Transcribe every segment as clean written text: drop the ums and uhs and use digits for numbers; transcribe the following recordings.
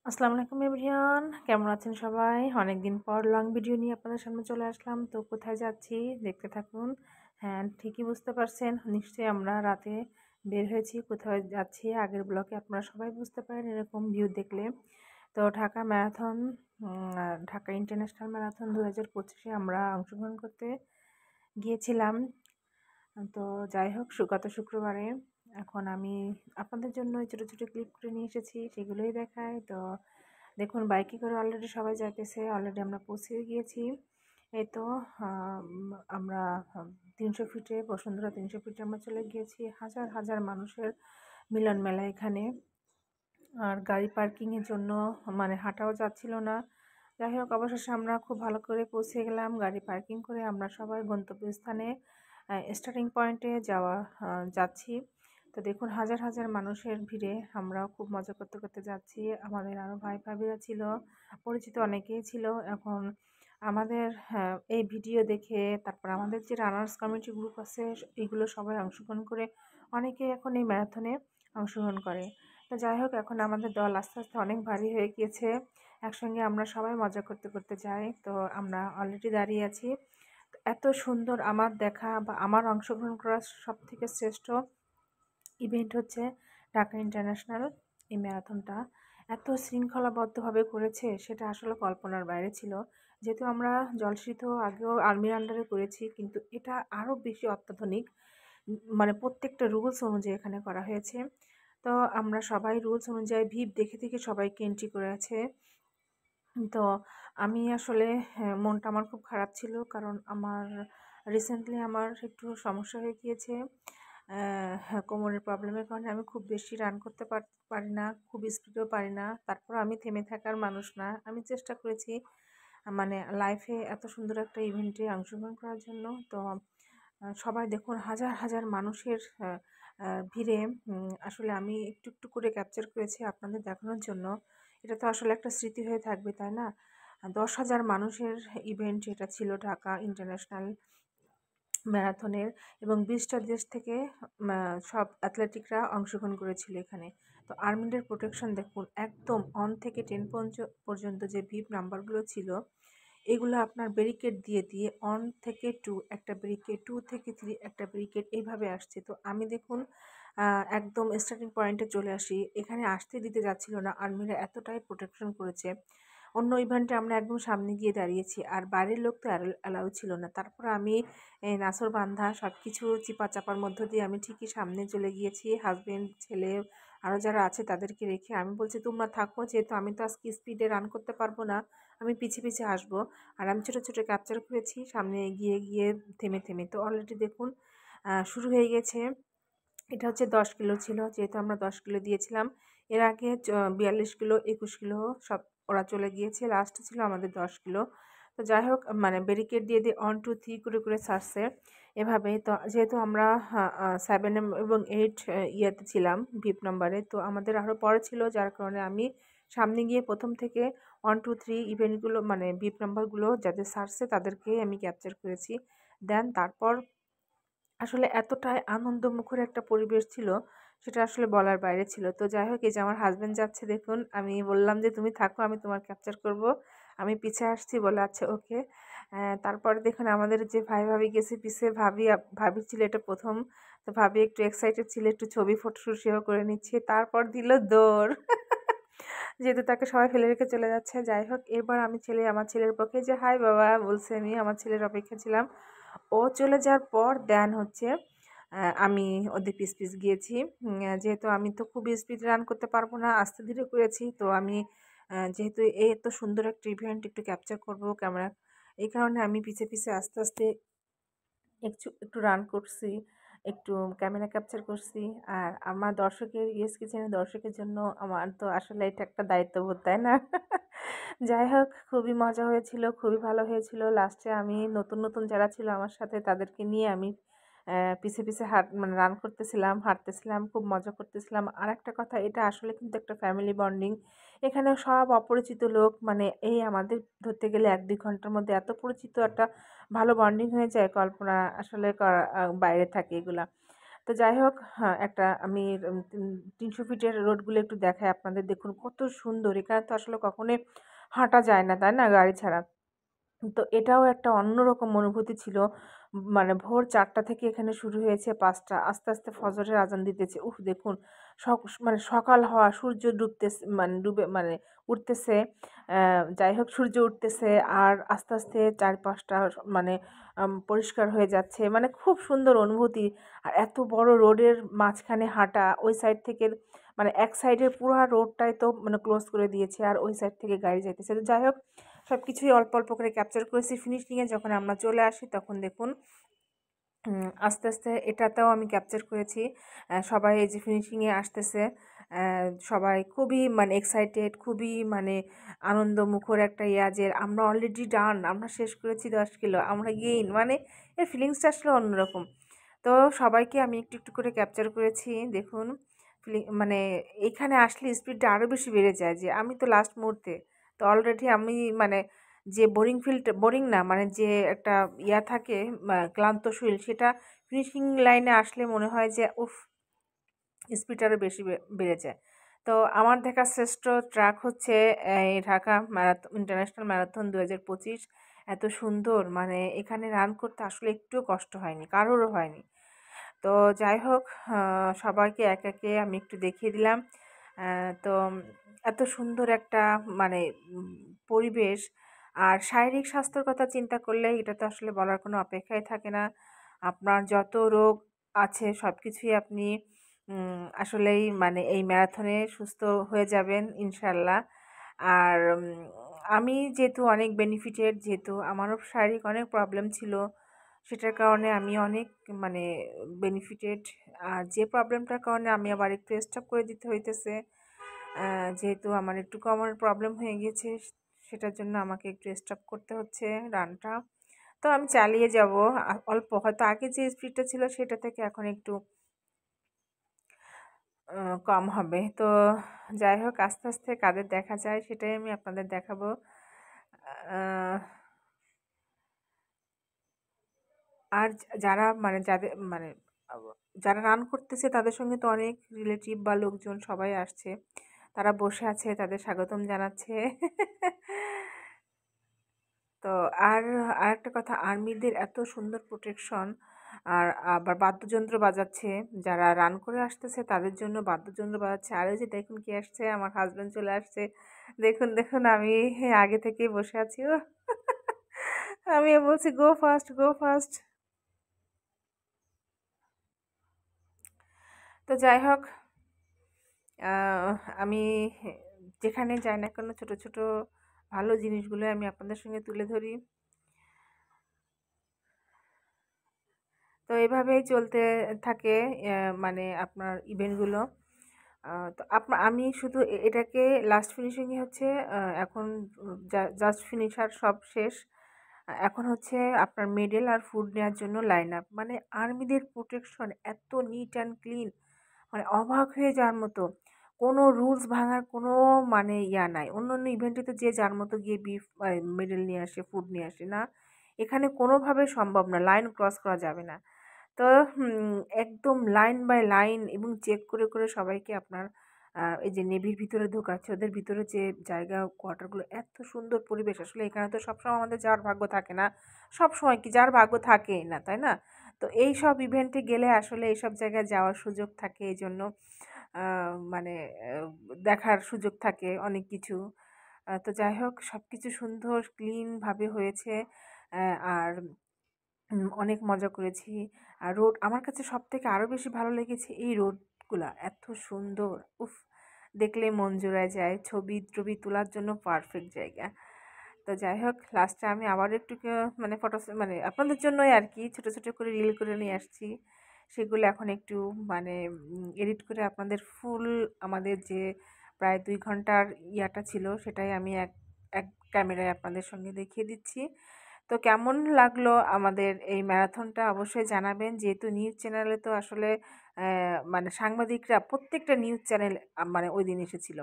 আসসালামু আলাইকুম এভরিওয়ান, কেমন আছেন সবাই? অনেকদিন পর লং ভিডিও নিয়ে আপনাদের সামনে চলে আসলাম। তো কোথায় যাচ্ছি দেখতে থাকুন। হ্যাঁ, ঠিকই বুঝতে পারছেন, নিশ্চয়ই আমরা রাতে বের হয়েছি, কোথায় যাচ্ছি। আগের ব্লকে আপনারা সবাই বুঝতে পারেন এরকম ভিউ দেখলে। তো Dhaka marathon, Dhaka international marathon 2025-এ আমরা অংশগ্রহণ করতে গিয়েছিলাম। তো যাই হোক, গত শুক্রবারে এখন আমি আপনাদের জন্য ছোটো ছোটো ক্লিপ করে নিয়ে এসেছি, সেগুলোই দেখাই। তো দেখুন, বাইকে করে অলরেডি সবাই যাইতেছে, অলরেডি আমরা পৌঁছেও গিয়েছি। এই তো আমরা 300 ফিটে, বসুন্ধরা 300 ফিটে আমরা চলে গিয়েছি। হাজার হাজার মানুষের মিলন মেলা এখানে। আর গাড়ি পার্কিংয়ের জন্য মানে হাঁটাও যাচ্ছিল না। যাই হোক, অবশেষে আমরা খুব ভালো করে পৌঁছে গেলাম। গাড়ি পার্কিং করে আমরা সবাই গন্তব্যস্থানে স্টার্টিং পয়েন্টে যাচ্ছি। তো দেখুন, হাজার হাজার মানুষের ভিড়ে আমরাও খুব মজা করতে করতে যাচ্ছি। আমাদের আরও ভাই ভাবিরা ছিল, পরিচিত অনেকেই ছিল। এখন আমাদের এই ভিডিও দেখে, তারপর আমাদের যে রানার্স কমিটি গ্রুপ আছে, এগুলো সবাই অংশগ্রহণ করে অনেকে এখন এই ম্যারাথনে অংশগ্রহণ করে। তো যাই হোক, এখন আমাদের দল আস্তে আস্তে অনেক ভারী হয়ে গিয়েছে। একসঙ্গে আমরা সবাই মজা করতে করতে যাই। তো আমরা অলরেডি দাঁড়িয়ে আছি। এত সুন্দর আমার দেখা বা আমার অংশগ্রহণ করা সবথেকে শ্রেষ্ঠ ইভেন্ট হচ্ছে ঢাকা ইন্টারন্যাশনাল এই ম্যারাথনটা। এত শৃঙ্খলাবদ্ধভাবে করেছে, সেটা আসলে কল্পনার বাইরে ছিল। যেহেতু আমরা জলসিদ্ধ আগেও আর্মির আন্ডারে করেছি, কিন্তু এটা আরও বেশি অত্যাধুনিক। মানে প্রত্যেকটা রুলস অনুযায়ী এখানে করা হয়েছে। তো আমরা সবাই রুলস অনুযায়ী ভিপ দেখে দেখে সবাইকে এন্ট্রি করে আছে। তো আমি আসলে মনটা আমার খুব খারাপ ছিল, কারণ রিসেন্টলি আমার একটু সমস্যা হয়ে গিয়েছে। হ্যাঁ, কোমরের প্রবলেমের কারণে আমি খুব বেশি রান করতে পারি না, খুব স্পিডেও পারি না। তারপর আমি থেমে থাকার মানুষ না। আমি চেষ্টা করেছি মানে লাইফে এত সুন্দর একটা ইভেন্টে অংশগ্রহণ করার জন্য। তো সবাই দেখুন, হাজার হাজার মানুষের ভিড়ে আসলে আমি একটু একটু করে ক্যাপচার করেছি আপনাদের দেখানোর জন্য। এটা তো আসলে একটা স্মৃতি হয়ে থাকবে, তাই না? 10,000 মানুষের ইভেন্ট এটা ছিল, ঢাকা ইন্টারন্যাশনাল ম্যারাথনের। এবং 20টা দেশ থেকে সব অ্যাথলেটিকরা অংশগ্রহণ করেছিল এখানে। তো আর্মিদের প্রোটেকশন দেখুন, একদম 1 থেকে 10 পর্যন্ত যে ভিপ নাম্বারগুলো ছিল, এগুলো আপনার ব্যারিকেড দিয়ে দিয়ে 1 থেকে 2 একটা ব্যারিকেড, 2 থেকে 3 একটা ব্যারিকেড, এইভাবে আসছে। তো আমি দেখুন একদম স্টার্টিং পয়েন্টে চলে আসি, এখানে আসতে দিতে যাচ্ছিল না, আর্মিরা এতটাই প্রোটেকশন করেছে। অন্য ইভেন্টে আমরা একদম সামনে গিয়ে দাঁড়িয়েছি, আর বাইরের লোক তো অ্যালাউ ছিল না। তারপর আমি নাছোড় বান্ধা সব কিছু চিপা চাপার মধ্য দিয়ে আমি ঠিকই সামনে চলে গিয়েছি। হাজবেন্ড, ছেলে, আরও যারা আছে তাদেরকে রেখে আমি বলছি, তোমরা থাকো, যেহেতু আমি তো আজকে স্পিডে রান করতে পারবো না, আমি পিছিয়ে পিছিয়ে আসবো। আর আমি ছোটো ছোটো ক্যাপচার করেছি সামনে এগিয়ে গিয়ে থেমে থেমে। তো অলরেডি দেখুন শুরু হয়ে গেছে। এটা হচ্ছে 10 কিলো ছিল, যেহেতু আমরা 10 কিলো দিয়েছিলাম। এর আগে 42 কিলো, 21 কিলো সব ওরা চলে গিয়েছে। লাস্টে ছিল আমাদের 10 কিলো। তো যাই হোক, মানে ব্যারিকেড দিয়ে দিয়ে 1 2 3 করে করে ছাড়ছে এভাবে। তো যেহেতু আমরা 7 এবং 8 ইয়েতে ছিলাম, ভিপ নাম্বারে, তো আমাদের আরও পরে ছিল, যার কারণে আমি সামনে গিয়ে প্রথম থেকে 1 2 3 ইভেন্টগুলো মানে ভিপ নাম্বারগুলো যাদের ছাড়ছে তাদেরকেই আমি ক্যাপচার করেছি। দেন তারপর আসলে এতটাই আনন্দমুখর একটা পরিবেশ ছিল, সেটা আসলে বলার বাইরে ছিল। তো যাই হোক, এই যে আমার হাজব্যান্ড যাচ্ছে দেখুন, আমি বললাম যে তুমি থাকো, আমি তোমার ক্যাপচার করব। আমি পিছে আসছি বলে, আচ্ছা ওকে। তারপরে দেখুন আমাদের যে ভাই ভাবি গেছে পিছে, ভাবি ছিল এটা প্রথম। তো ভাবি একটু এক্সাইটেড ছিল, একটু ছবি ফটোশুট সেও করে নিচ্ছে। তারপর দিল দৌড় যেহেতু তাকে সবাই ফেলে রেখে চলে যাচ্ছে। যাই হোক, এবার আমি আমার ছেলের পক্ষে যে হাই বাবা বলছে, আমি আমার ছেলের অপেক্ষা ছিলাম। ও চলে যাওয়ার পর দেন হচ্ছে আমি ওদের পিছ পিছ গিয়েছি। যেহেতু আমি তো খুব স্পিড রান করতে পারবো না, আস্তে ধীরে করেছি। তো আমি যেহেতু এই এত সুন্দর একটা ইভেন্ট একটু ক্যাপচার করব ক্যামেরা, এই কারণে আমি পিছে পিছে আস্তে আস্তে একটু একটু রান করছি, একটু ক্যামেরা ক্যাপচার করছি। আর আমার দর্শকের ইয়েস কিচেনের দর্শকের জন্য আমার তো আসলে এটা একটা দায়িত্ববোধ, তাই না? যাই হোক, খুবই মজা হয়েছিল, খুবই ভালো হয়েছিল। লাস্টে আমি নতুন নতুন যারা ছিল আমার সাথে, তাদেরকে নিয়ে আমি পিছে পিছে মানে রান করতেছিলাম, হাঁটতেছিলাম, খুব মজা করতেছিলাম। আর একটা কথা, এটা আসলে কিন্তু একটা ফ্যামিলি বন্ডিং। এখানে সব অপরিচিত লোক, মানে এই আমাদের ধরতে গেলে 1-2 ঘন্টার মধ্যে এত পরিচিত একটা ভালো বন্ডিং হয়ে যায়, কল্পনা আসলে বাইরে থাকে এগুলা। তো যাই হোক, হ্যাঁ, একটা আমি ৩০০ ফিটের রোডগুলো একটু দেখাই আপনাদের। দেখুন কত সুন্দর! এখানে তো আসলে কখনোই হাঁটা যায় না, তাই না? গাড়ি ছাড়া। তো এটাও একটা অন্যরকম অনুভূতি ছিল। মানে ভোর ৪টা থেকে এখানে শুরু হয়েছে ৫টা। আস্তে, আস্তে ফজরের আজান দিতেছে। উফ! দেখুন মানে সকাল হওয়া, সূর্য ডুবতেছে মানে উঠতেছে। যাই হোক সূর্য উঠতেছে আর আস্তে, আস্তে চারপাশটা মানে পরিষ্কার হয়ে যাচ্ছে। মানে খুব সুন্দর অনুভূতি। আর এত বড় রোডের মাঝখানে হাঁটা, ওই সাইড থেকে মানে এক সাইডের পুরা রোডটাই তো মানে ক্লোজ করে দিয়েছে আর ওই সাইড থেকে গাড়ি যাইতেছে। তো যাই হোক সবকিছুই অল্প, অল্প করে ক্যাপচার করেছি। ফিনিশিংয়ে যখন আমরা চলে আসি তখন দেখুন আস্তে, আস্তে এটাতেও আমি ক্যাপচার করেছি। সবাই এই যে ফিনিশিংয়ে আসতেছে। সবাই খুবই মানে এক্সাইটেড, খুবই মানে আনন্দমুখর একটা ইয়া যে আমরা অলরেডি ডান, আমরা শেষ করেছি 10 কিলো, আমরা গেইন মানে এর ফিলিংসটা আসলে অন্যরকম। তো সবাইকে আমি একটু, একটু করে ক্যাপচার করেছি। দেখুন মানে এখানে আসলে স্পিডটা আরও বেশি বেড়ে যায় যে আমি তো লাস্ট মুহূর্তে। তো অলরেডি আমি মানে যে বোরিং না মানে যে একটা ইয়া থাকে ক্লান্ত শরীর সেটা ফিনিশিং লাইনে আসলে মনে হয় যে উফ! স্পিড আরও বেশি বেড়ে যায়। তো আমার দেখা শ্রেষ্ঠ ট্র্যাক হচ্ছে এই ঢাকা ইন্টারন্যাশনাল ম্যারাথন ২০২৫। এত সুন্দর মানে এখানে রান করতে আসলে একটুও কষ্ট হয়নি, কারোরও হয়নি। তো যাই হোক সবাইকে একে, একে আমি একটু দেখিয়ে দিলাম। তো এত সুন্দর একটা মানে পরিবেশ আর শারীরিক স্বাস্থ্যর কথা চিন্তা করলে এটা তো আসলে বলার কোনো অপেক্ষাই থাকে না। আপনার যত রোগ আছে সবকিছুই আপনি আসলেই মানে এই ম্যারাথনে সুস্থ হয়ে যাবেন ইনশাআল্লাহ। আর আমি যেহেতু অনেক বেনিফিটেড, যেহেতু আমারও শারীরিক অনেক প্রবলেম ছিল, সেটার কারণে আমি অনেক মানে বেনিফিটেড। আর যে প্রবলেমটার কারণে আমি আবার একটু স্টপ করে দিতে হইতেছে, যেহেতু আমার একটু কোমরের প্রবলেম হয়ে গিয়েছে, সেটার জন্য আমাকে একটু স্টপ করতে হচ্ছে রানটা। তো আমি চালিয়ে যাব অল্প, হয়তো আগে যে স্পিডটা ছিল সেটা থেকে এখন একটু কম হবে। তো যাই হোক আস্তে, আস্তে কাদের দেখা যায় সেটাই আমি আপনাদের দেখাবো। আহ আর যারা মানে যাদের মানে যারা রান করতেছে তাদের সঙ্গে তো অনেক রিলেটিভ বা লোকজন সবাই আসছে। তারা বসে আছে, তাদের স্বাগতম জানাচ্ছে। তো আর আরেকটা কথা, আর্মিদের এত সুন্দর প্রোটেকশন আর আবার বাদ্যযন্ত্র বাজাচ্ছে। যারা রান করে আসতেছে তাদের জন্য বাদ্যযন্ত্র বাজাচ্ছে। আর ওই যে দেখুন কে আসছে, আমার হাজবেন্ড চলে আসছে। দেখুন, দেখুন আমি আগে থেকেই বসে আছি। ও আমি বলছি গো ফাস্ট, গো ফাস্ট। তো যাই হোক আহ, আমি যেখানে যাই না কেন ছোট ছোট ভালো জিনিসগুলো আমি আপনাদের সঙ্গে তুলে ধরি। তো এভাবেই চলতে থাকে মানে আপনার ইভেন্টগুলো। তো আমি শুধু এটাকে লাস্ট ফিনিশিংই হচ্ছে এখন জাস্ট ফিনিশার সব শেষ। এখন হচ্ছে আপনার মেডেল আর ফুড নেওয়ার জন্য লাইন আপ। মানে আর্মিদের প্রোটেকশন এত নিট অ্যান্ড ক্লিন, মানে অবাক হয়ে যাওয়ার মতো। কোনো রুলস ভাঙার কোনো মানে ইয়া নাই। অন্য ইভেন্টে তো যে যার মতো গিয়ে বিফ মেডেল নিয়ে আসে, ফুড নিয়ে আসে না, এখানে কোনোভাবে সম্ভব না, লাইন ক্রস করা যাবে না। তো একদম লাইন বাই লাইন এবং চেক করে করে সবাইকে আপনার এই যে নেভির ভিতরে ঢোকাচ্ছে, ওদের ভিতরে যে জায়গা কোয়ার্টারগুলো, এত সুন্দর পরিবেশ। আসলে এখানে তো সবসময় আমাদের যাওয়ার ভাগ্য থাকে না, সবসময় কি যার ভাগ্য থাকেই না, তাই না? তো এই সব ইভেন্টে গেলে আসলে এইসব জায়গায় যাওয়ার সুযোগ থাকে, এই জন্য মানে দেখার সুযোগ থাকে অনেক কিছু। তো যাই হোক সব কিছু সুন্দর ক্লিনভাবে হয়েছে। আর অনেক মজা করেছি। আর রোড আমার কাছে সবথেকে আরও বেশি ভালো লেগেছে এই রোডগুলা। এত সুন্দর! উফ! দেখলেই মন জুড়ায় যায়। ছবি-টবি তোলার জন্য পারফেক্ট জায়গা। তো যাই হোক লাস্টে আমি আবারও একটু মানে মানে আপনাদের জন্যই আরকি ছোট, ছোট করে রিল করে নিয়ে আসছি। সেগুলো এখন একটু মানে এডিট করে আপনাদের ফুল আমাদের যে প্রায় ২ ঘন্টার ইয়াটা ছিল সেটাই আমি এক এক ক্যামেরায় আপনাদের সঙ্গে দেখিয়ে দিচ্ছি। তো কেমন লাগলো আমাদের এই ম্যারাথনটা অবশ্যই জানাবেন। যেহেতু নিউজ চ্যানেলে তো আসলে মানে সাংবাদিকরা প্রত্যেকটা নিউজ চ্যানেল মানে ওইদিন এসেছিল।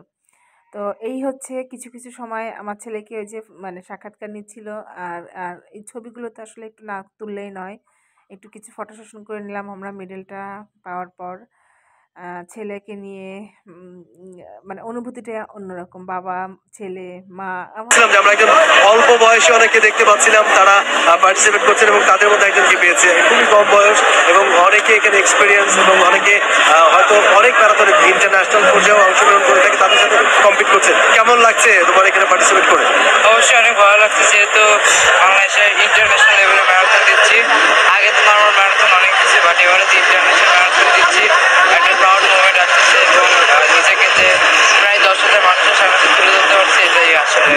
তো এই হচ্ছে কিছু, কিছু সময় আমার ছেলেকে ওই যে মানে সাক্ষাৎকার নিচ্ছিল। আর এই ছবিগুলো তো আসলে একটু না তুললেই নয়। একটু কিছু ফটো সেশন করে নিলাম আমরা মেডেলটা পাওয়ার পর। ছেলেকে নিয়ে মানে অনুভূতিটা অন্যরকম। বাবা, ছেলে, মা। যে আমরা একজন অল্প বয়সে অনেকে দেখতে পাচ্ছিলাম তারা পার্টিসিপেট করছেন এবং তাদের মধ্যে একজনকে পেয়েছে খুবই কম বয়স এবং অনেকে এখানে এক্সপিরিয়েন্স এবং অনেকে হয়তো অনেক ম্যারাথনে ইন্টারন্যাশনাল পর্যায়ে অংশগ্রহণ করে থাকে, তাদের সাথে কম্পিট করছে। কেমন লাগছে তোমার এখানে পার্টিসিপেট করে? অবশ্যই অনেক ভালো লাগছে, যেহেতু বাংলাদেশে ইন্টারন্যাশনাল লেভেলে ম্যারাথন দিচ্ছি। আগে তো নর্মাল ম্যারাথন অনেক দিচ্ছি, বাট এবারে যে ইন্টারন্যাশনাল ম্যারাথন দিচ্ছি একটা প্রাউড মুভমেন্ট আসছে এবং নিজেকে যে প্রায় 10,000 মানুষের সামনে তুলে ধরতে পারছি, এটাই আসলে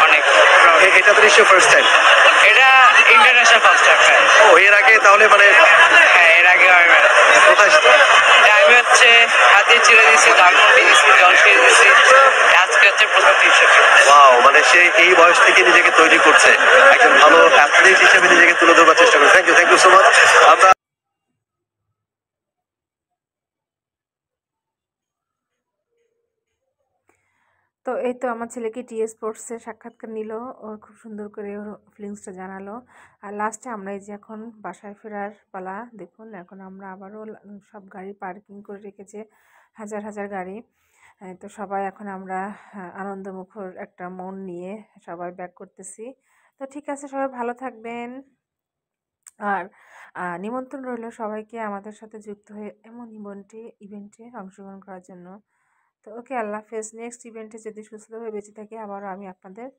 অনেক প্রাউড। এটা তো নিশ্চয়ই ফার্স্ট টাইম? এটা ইন্টারন্যাশনাল ফার্স্ট টাইম। ও, এর আগে তাহলে মানে? হ্যাঁ, এর আগে আমি কোথায়? আমি হচ্ছে হাতে ছেড়ে দিয়েছি, ধানমন্ডি দিয়েছি, জলসিঁড়ি দিয়েছি, আজকে হচ্ছে প্রথম টিউশন। ওয়াও, মানে সে এই বয়স থেকে নিজেকে তৈরি করছে, একজন ভালো অ্যাথলিট হিসেবে নিজেকে তুলে ধরবার চেষ্টা করছে। Thank you so much. আমরা তো এই তো আমার ছেলেকে টিএস স্পোর্টসের সাক্ষাৎকার নিল, ও খুব সুন্দর করে ওর ফিলিংসটা জানালো। আর লাস্টে আমরা এই যে এখন বাসায় ফেরার পালা। দেখুন এখন আমরা আবারও সব গাড়ি পার্কিং করে রেখেছে, হাজার হাজার গাড়ি। তো সবাই এখন আমরা আনন্দমুখর একটা মন নিয়ে সবাই ব্যাক করতেছি। তো ঠিক আছে, সবাই ভালো থাকবেন। আর নিমন্ত্রণ রইল সবাইকে আমাদের সাথে যুক্ত হয়ে এমন ইভেন্টে অংশগ্রহণ করার জন্য। তো ওকে, আল্লাহ হাফেজ। নেক্সট ইভেন্টে যদি সুস্থভাবে বেঁচে থাকি আবারও আমি আপনাদের